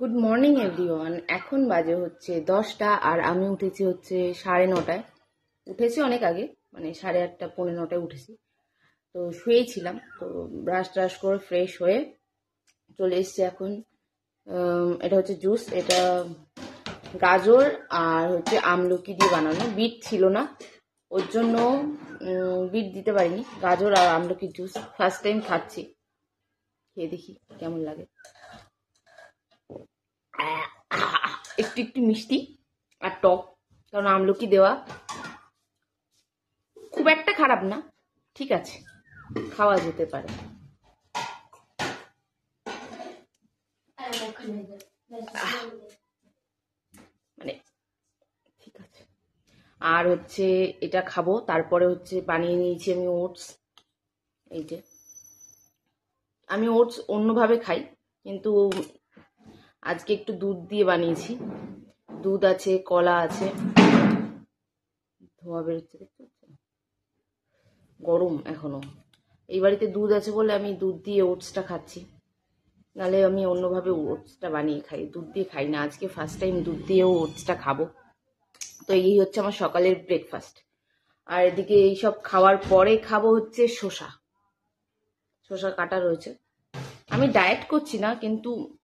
Good morning everyone. এখন বাজে হচ্ছে 10টা আর আমি উঠেছি হচ্ছে 9:30টায়। উঠেছি অনেক আগে, মানে 8:30 পৌনে 9টায় উঠেছি। তো শুয়েছিলাম, তো ব্রাশ ট্রাশ করে ফ্রেশ হয়ে চলে এসেছি এখন। এটা হচ্ছে জুস, এটা গাজর আর হচ্ছে আমলকি দিয়ে বানানো। বিট ছিল না, ওর জন্য বিট দিতে পারিনি। গাজর আর আমলকি জুস ফার্স্ট টাইম খাচ্ছি, খেয়ে দেখি কেমন লাগে। একটু একটু মিষ্টি আর টক, কারণ আমলকি দেওয়া। খুব একটা খারাপ না, ঠিক আছে, খাওয়া যেতে পারে। মানে ঠিক আছে। আর হচ্ছে এটা খাবো, তারপরে হচ্ছে বানিয়ে নিয়েছি আমি ওটস। এই যে আমি ওটস অন্যভাবে খাই, কিন্তু আজকে একটু দুধ দিয়ে বানিয়েছি। দুধ আছে, কলা আছে, ধোয়া বেরোচ্ছে দেখতে পাচ্ছেন, গরম এখনো। এই বাড়িতে দুধ আছে বলে আমি দুধ দিয়ে ওটসটা খাচ্ছি, নাহলে আমি অন্যভাবে ওটসটা বানিয়ে খাই, দুধ দিয়ে খাই না। আজকে ফার্স্ট টাইম দুধ দিয়েও ওটসটা খাবো। তো এই হচ্ছে আমার সকালের ব্রেকফাস্ট। আর এদিকে এইসব খাওয়ার পরে খাবো হচ্ছে শসা কাটা রয়েছে। আমি ডায়েট করছি না, কিন্তু